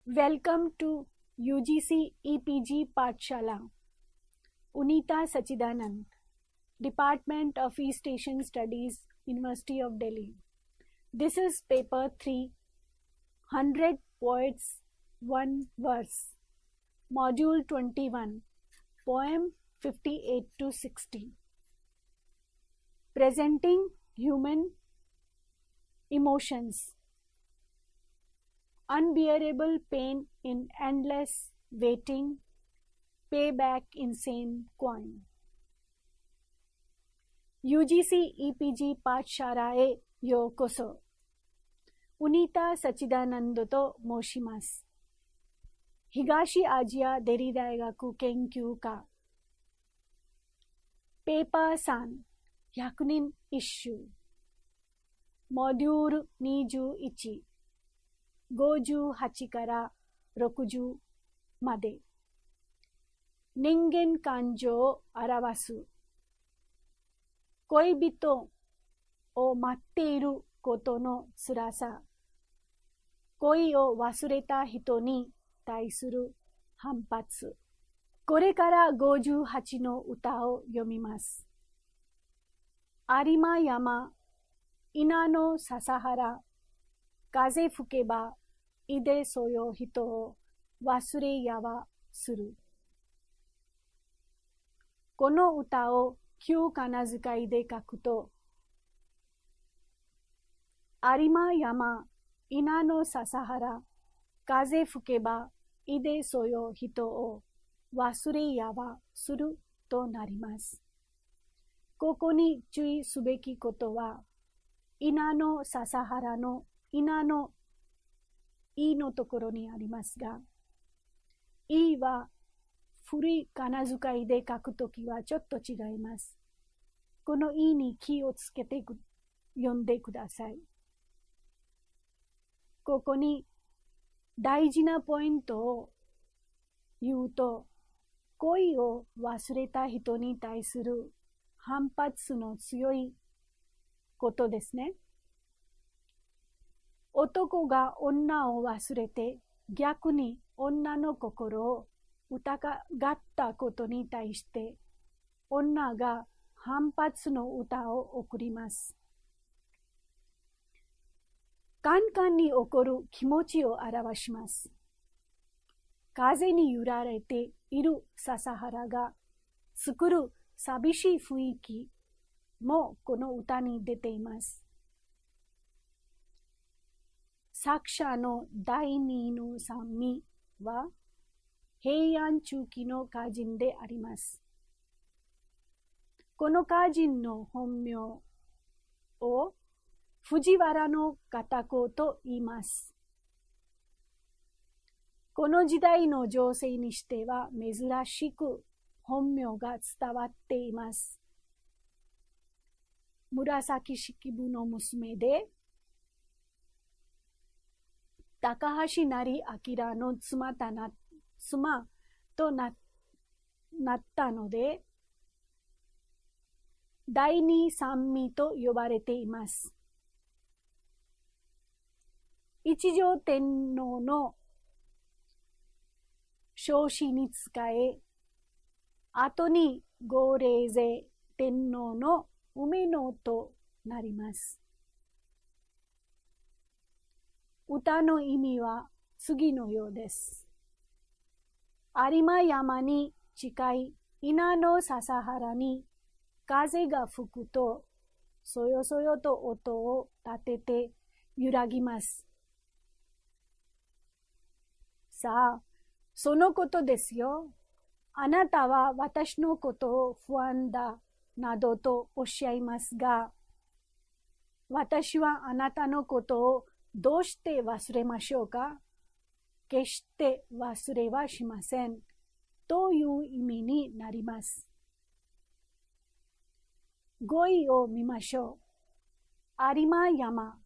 Welcome to UGC EPG Pathshala. Unita Sachidanand, Department of East Asian Studies, University of Delhi. This is paper 3, 100 Poets, 1 Verse, Module 21, Poem 58 to 60. Presenting human emotions. Unbearable pain in endless waiting, pay back insane coin. UGC EPG パーシャラへようこそ。ウニタ・サチダナンドと申します。東アジアデリ大学研究科。ペーパー3、100人一首。モデュール21。58から60まで。人間感情を表す。恋人を待っていることの辛さ。恋を忘れた人に対する反発。これから58の歌を読みます。有馬山、稲の笹原、風吹けば、いでそよ人を忘れやはする。この歌を旧仮名遣いで書くと、有馬山、稲の笹原、風吹けば、いでそよ人を忘れやはするとなります。ここに注意すべきことは、稲の笹原の稲のいのところにありますが、いは古い仮名遣いで書くときはちょっと違います。このいに気をつけて読んでください。ここに大事なポイントを言うと、恋を忘れた人に対する反発の強いことですね。男が女を忘れて逆に女の心を疑ったことに対して女が反発の歌を送ります。カンカンに起こる気持ちを表します。風に揺られている笹原が作る寂しい雰囲気もこの歌に出ています。作者の第二の三味は平安中期の歌人であります。この歌人の本名を藤原の片子と言います。この時代の情勢にしては珍しく本名が伝わっています。紫式部の娘で、高橋成明の妻となったので、第二三味と呼ばれています。一条天皇の彰子に仕え、後に後冷勢天皇の梅のとなります。歌の意味は次のようです。有馬山に近い稲の笹原に風が吹くと、そよそよと音を立てて揺らぎます。さあ、そのことですよ。あなたは私のことを不安だなどとおっしゃいますが、私はあなたのことをどうして忘れましょうか？決して忘れはしません。という意味になります。語彙を見ましょう。有馬山。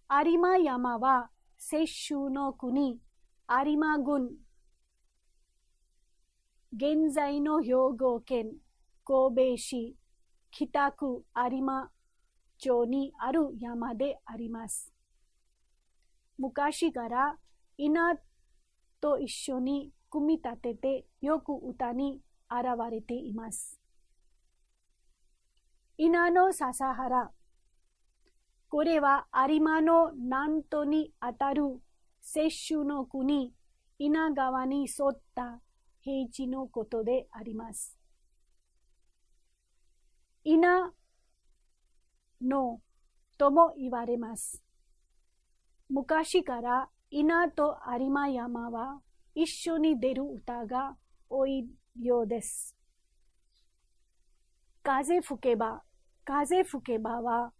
有馬山は雪州の国、有馬郡。現在の兵庫県神戸市北区有馬町にある山であります。昔から稲と一緒に組み立ててよく歌に現れています。稲の笹原。これは有馬の南東にあたる雪州の国、稲川に沿った平地のことであります。稲のとも言われます。昔から稲と有馬山は一緒に出る歌が多いようです。風吹けば、風吹けばは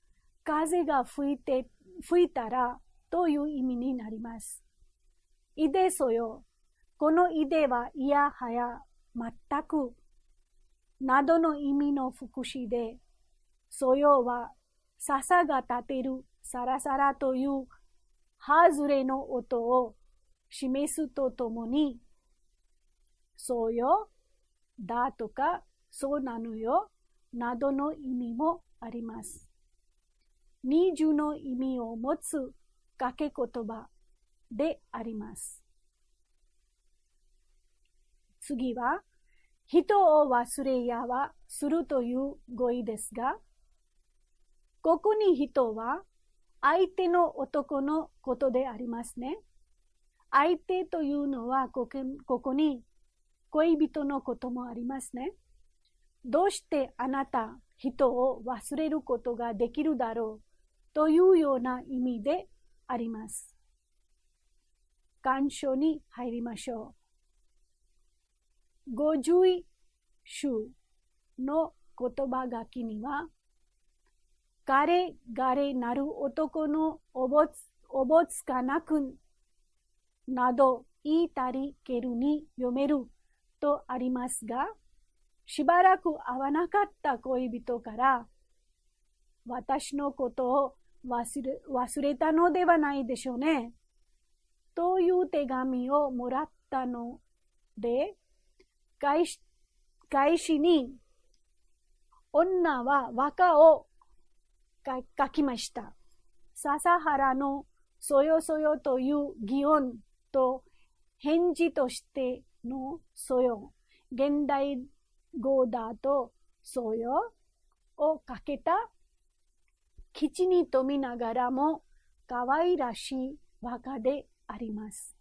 風が吹いたらという意味になります。いでそよ。このいではいやはや全くなどの意味の副詞で、そよは笹が立てるサラサラというハズレの音を示すとともに、そうよ、だとか、そうなのよ、などの意味もあります。二重の意味を持つ掛け言葉であります。次は、人を忘れやはするという語彙ですが、ここに人は相手の男のことでありますね。相手というのはここに恋人のこともありますね。どうしてあなた人を忘れることができるだろうというような意味であります。鑑賞に入りましょう。50首の言葉書きには、ガレガレなる男のおぼつかなくなど言いたりけるに読めるとありますが、しばらく会わなかった恋人から私のことを忘れたのではないでしょうねという手紙をもらったので、返しに女は和歌を書きました。笹原のそよそよという擬音と返事としてのそよ、現代語だとそよをかけた吉に富みながらも可愛らしい和歌であります。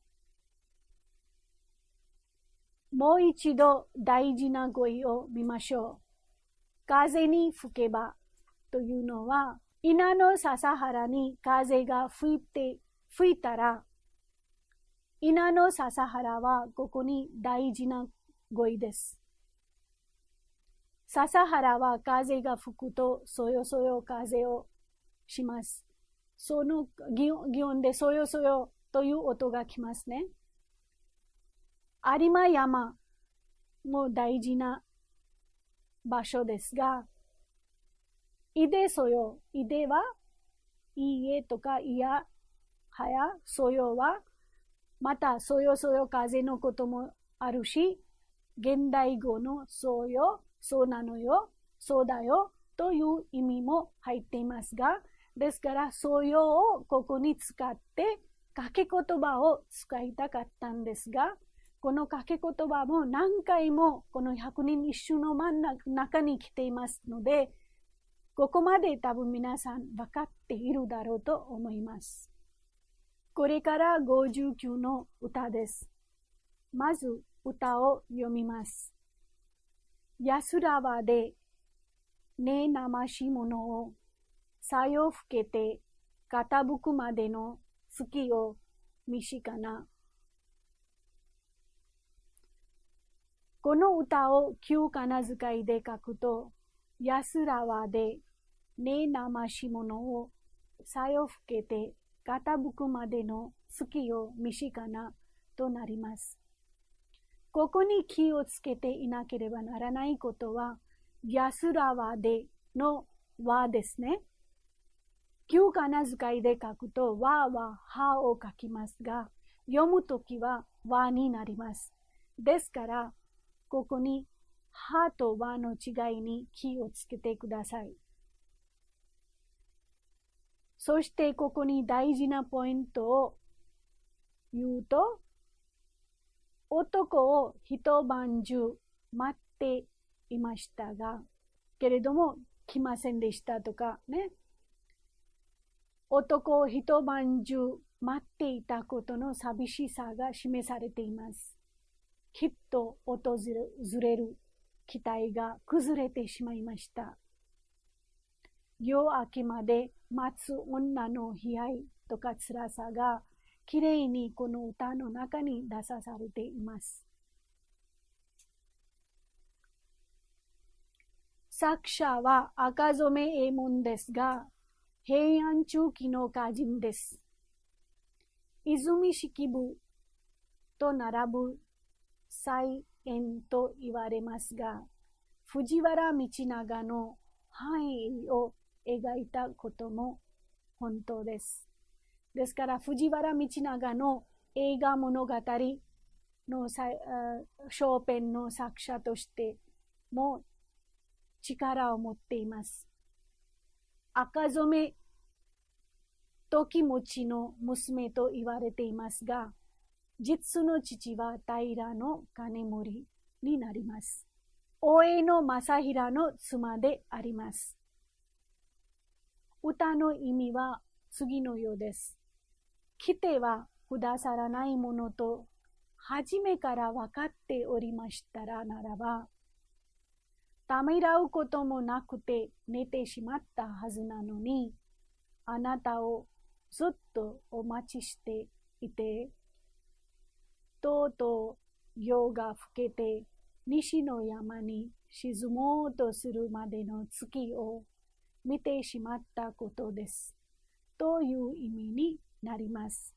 もう一度大事な語彙を見ましょう。風に吹けばというのは、稲の笹原に風が吹いたら、稲の笹原はここに大事な語彙です。笹原は風が吹くとそよそよ風をします。その擬音でそよそよという音がきますね。有馬山も大事な場所ですが、いでそよ、いではいいえとかいやはや、そよはまたそよそよ風のこともあるし、現代語のそうよ、そうなのよ、そうだよという意味も入っていますが、ですからそうよをここに使って掛け言葉を使いたかったんですが、この掛け言葉も何回もこの百人一首の真ん中に来ていますので、ここまで多分皆さん分かっているだろうと思います。これから59の歌です。まず歌を読みます。安らわでねなましものをさよふけて傾くまでの月を見しかな。この歌を旧仮名遣いで書くと、安らわでねなましものをさよふけて傾くまでの月を見しかなとなります。ここに気をつけていなければならないことは、安らわでの和ですね。旧仮名遣いで書くと和ははを書きますが、読むときは和になります。ですから、ここにはと和の違いに気をつけてください。そしてここに大事なポイントを言うと、男を一晩中待っていましたが、けれども来ませんでしたとかね。男を一晩中待っていたことの寂しさが示されています。きっと訪れる期待が崩れてしまいました。夜明けまで待つ女の悲哀とか辛さがきれいにこの歌の中に出されています。作者は赤染右衛門ですが、平安中期の歌人です。泉式部と並ぶ再演と言われますが、藤原道長の範囲を描いたことも本当です。ですから、藤原道長の映画物語の小編の作者としても力を持っています。赤染時持ちの娘と言われていますが、実の父は平の金森になります。大江の正平の妻であります。歌の意味は次のようです。来てはくださらないものと初めから分かっておりましたらならば、ためらうこともなくて寝てしまったはずなのに、あなたをずっとお待ちしていて、とうとう夜が更けて西の山に沈もうとするまでの月を見てしまったことです。という意味になります。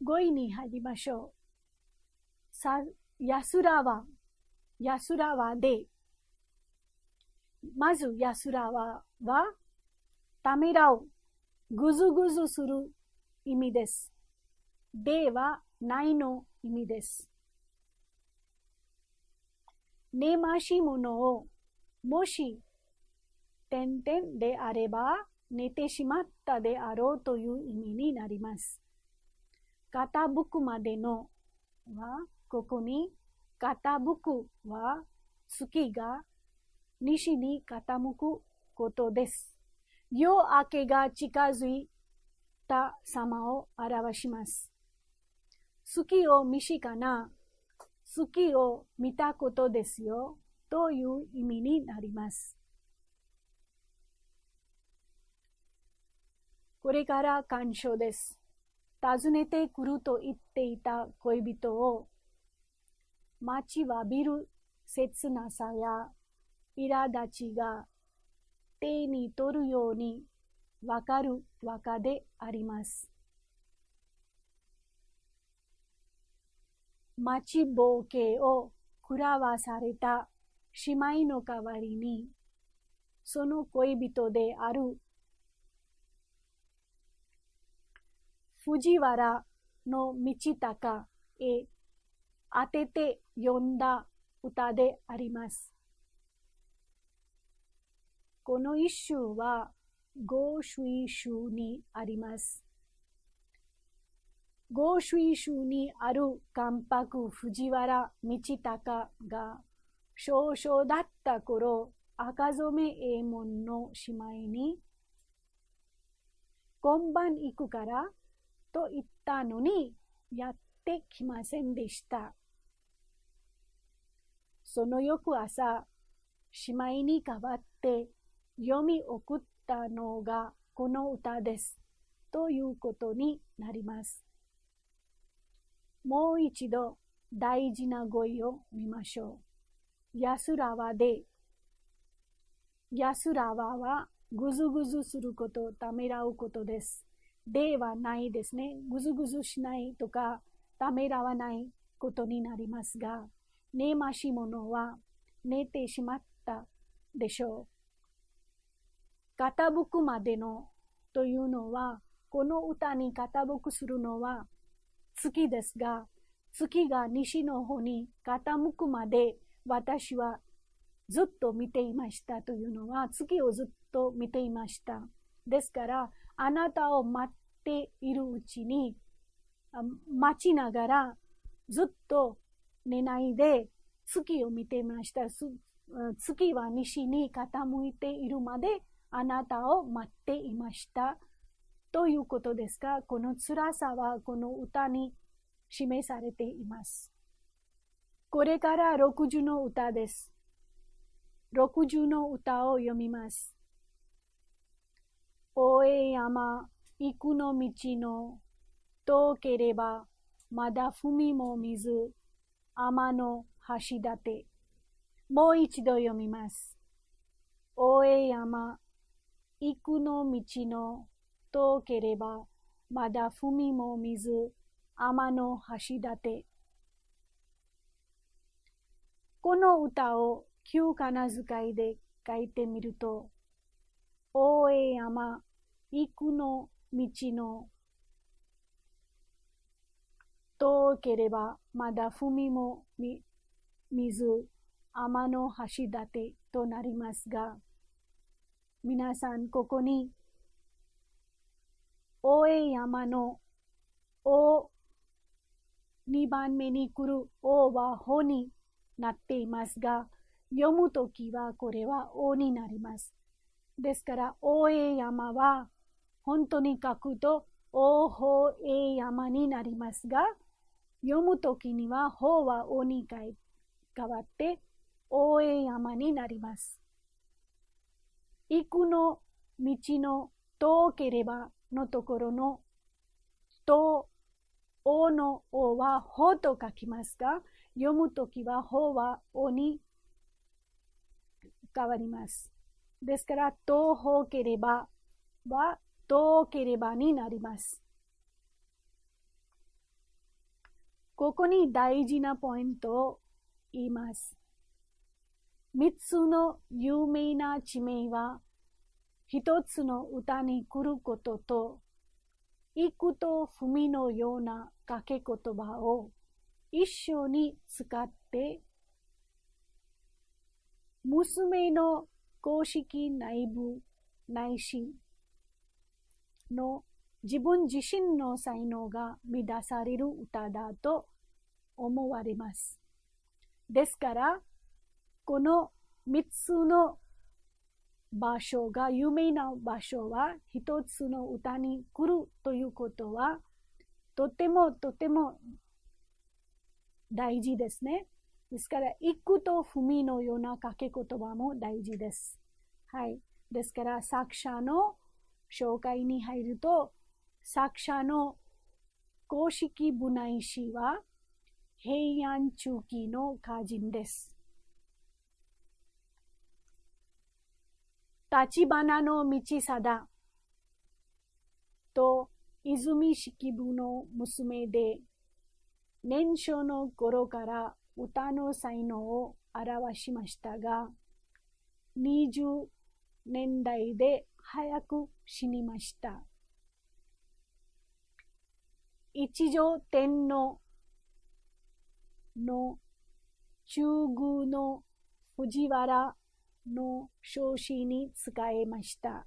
5位に入りましょう。安らわで、まず安らわは、ためらう、ぐずぐずする意味です。ではないの意味です。ねましものを、もし、点々であれば、寝てしまったであろうという意味になります。傾くまでのは、ここに、傾くは、月が西に傾くことです。夜明けが近づいた様を表します。月を見しかな、月を見たことですよ、という意味になります。これから鑑賞です。訪ねてくると言っていた恋人を待ちわびる切なさや苛立ちが手に取るようにわかる和歌であります。待ちぼうけを食らわされた姉妹の代わりに、その恋人である藤原の道高へ当てて詠んだ歌であります。この一首は合水集にあります。合水集にある関白藤原道高が少々だった頃、赤染右衛門の姉妹に、今晩行くからと言ったのにやってきませんでした。その翌朝、姉妹に代わって読み送ったのがこの歌ですということになります。もう一度大事な語彙を見ましょう。安らわで、安らわはぐずぐずすること、ためらうことです。ではないですね。ぐずぐずしないとか、ためらわないことになりますが、ねましものは寝てしまったでしょう。傾くまでのというのは、この歌に傾くするのは月ですが、月が西の方に傾くまで私はずっと見ていましたというのは、月をずっと見ていました。ですから、あなたを待っているうちに、待ちながらずっと寝ないで月を見ていました。月は西に傾いているまであなたを待っていました。ということですが、この辛さはこの歌に示されています。これから60の歌です。60の歌を読みます。大江山、行くの道の遠ければ、まだ踏みもみず、天の橋立。もう一度読みます。大江山、行くの道の遠ければ、まだ踏みもみず、天の橋立。この歌を旧仮名遣いで書いてみると、大江山、行くの道の遠ければまだ踏みもみず、天の橋立となりますが、皆さんここに大江山のお2番目に来るおはほになっていますが、読むときはこれはおになります。ですから大江山は本当に書くとおほえ山になりますが、読むときにはほはおに変わって大江山になります。行くの道の遠ければのところのとおのおはほと書きますが、読むときはほはおに変わります。ですから、遠ければは遠ければになります。ここに大事なポイントを言います。3つの有名な地名は、1つの歌に来ることと、行くと踏みのような掛け言葉を一緒に使って、娘の公式内部内心の自分自身の才能が乱される歌だと思われます。ですから、この3つの場所が、有名な場所は一つの歌に来るということは、とても大事ですね。ですから、行くと踏みのような掛け言葉も大事です。はい。ですから、作者の紹介に入ると、作者の公式部内史は平安中期の歌人です。立花の道定と泉式部の娘で、年少の頃から歌の才能を表しましたが、20年代で早く死にました。一条天皇の中宮の藤原の彰子に仕えました。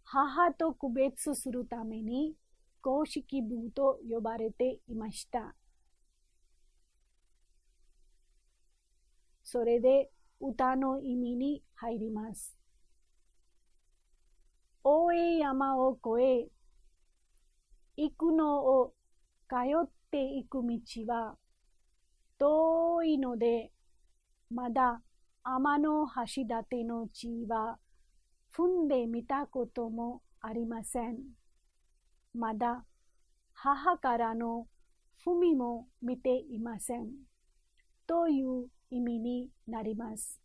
母と区別するために公式部と呼ばれていました。それで歌の意味に入ります。大江山を越え、行くのを通っていく道は遠いので、まだ天の橋立の地は踏んでみたこともありません。まだ母からの踏みも見ていません。という意味になります。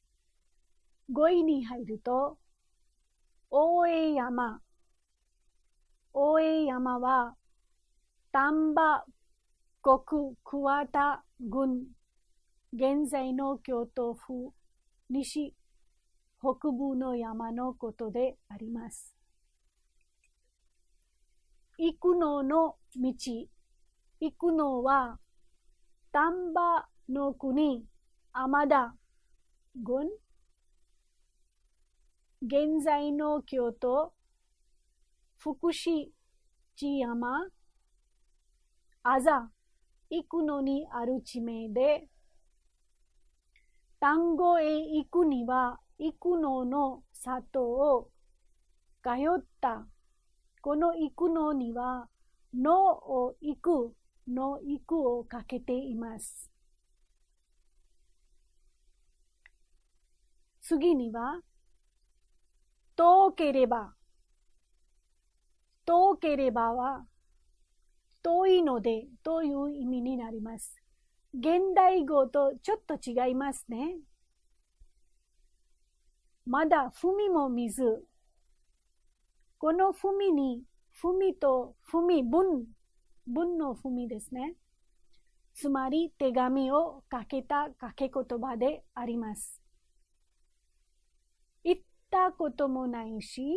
語彙に入ると、大江山。大江山は、丹波国桑田郡、現在の京都府西北部の山のことであります。行くのの道。行くのは、丹波の国、天田郡、現在の京都、福祉ち山、あざ、行くのにある地名で、単語へ行くには、行くのの里を通った。この行くのには、のを行く、の行くをかけています。次には、遠ければ。遠ければは、遠いのでという意味になります。現代語とちょっと違いますね。まだ文も見ず。この文に、文と文、文の文ですね。つまり手紙を書けた書け言葉であります。行ったこともないし、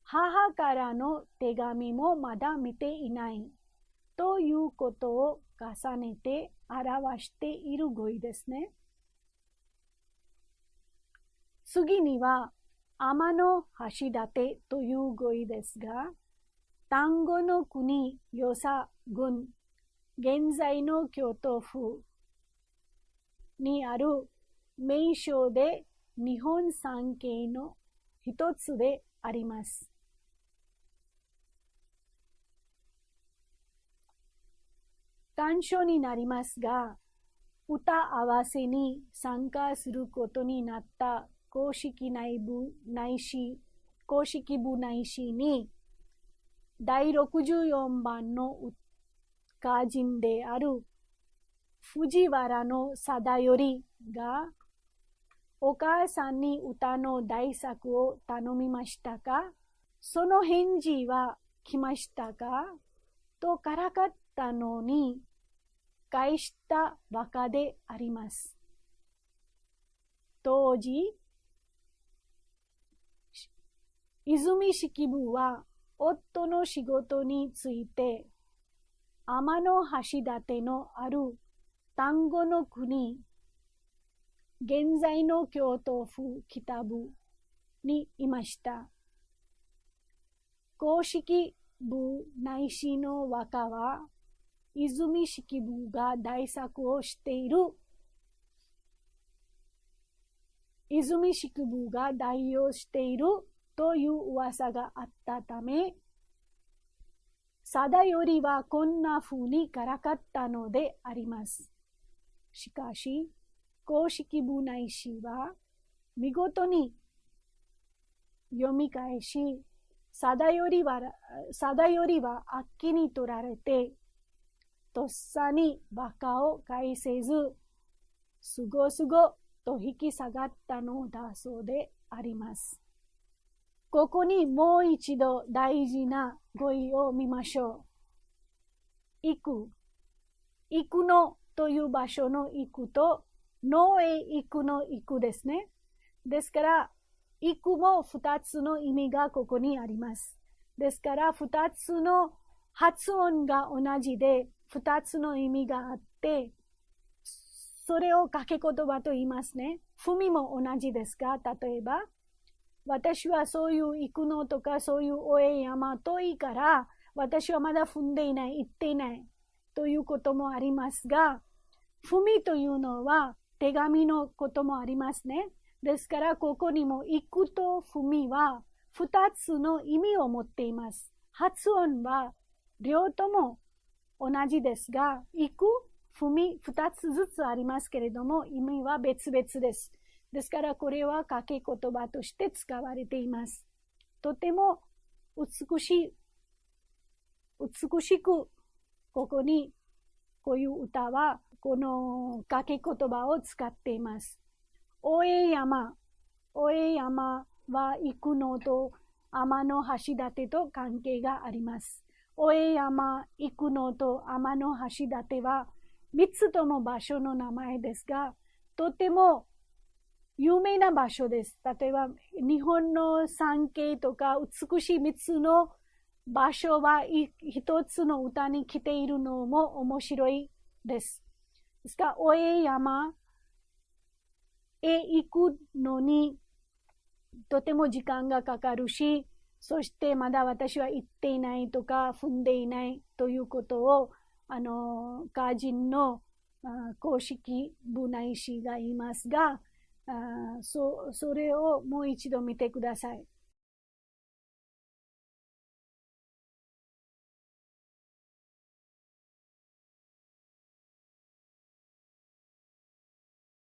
母からの手紙もまだ見ていないということを重ねて表している語彙ですね。次には、天の橋立という語彙ですが、丹後の国与謝郡、現在の京都府にある名所で日本三景の一つであります。短所になりますが、歌合わせに参加することになった公式部ないしに、第64番の歌人である藤原の貞頼が、お母さんに歌の大作を頼みましたか？その返事は来ましたか？とからかったのに、返した和歌であります。当時、泉式部は夫の仕事について、天の橋立のある丹後の国、現在の京都府北部にいました。公式部ないしの和歌は、泉式部が大作をしている、泉式部が代用しているという噂があったため、貞頼はこんな風にからかったのであります。しかし、公式部ないしは見事に読み返し、貞頼はあっけに取られて、とっさに和歌を返せず、すごすごと引き下がったのだそうであります。ここにもう一度大事な語彙を見ましょう。行く。行くのという場所の行くと、のへ行くの行くですね。ですから、行くも二つの意味がここにあります。ですから、二つの発音が同じで、二つの意味があって、それを掛け言葉と言いますね。踏みも同じですが、例えば、私はそういう行くのとか、そういうおえ山遠いから、私はまだ踏んでいない、行っていないということもありますが、踏みというのは手紙のこともありますね。ですから、ここにも行くと踏みは二つの意味を持っています。発音は両とも同じですが、行く、踏み、二つずつありますけれども、意味は別々です。ですから、これは掛け言葉として使われています。とても美しく、ここに、こういう歌は、この掛け言葉を使っています。おえ山は行くのと天の橋立と関係があります。おえ山、行くのと天の橋立は三つとも場所の名前ですが、とても有名な場所です。例えば、日本の三景とか美しい三つの場所は一つの歌に来ているのも面白いです。ですから、おえ山へ行くのにとても時間がかかるし、そしてまだ私は言っていないとか踏んでいないということを、歌人の公式部内師が言いますが、それをもう一度見てください。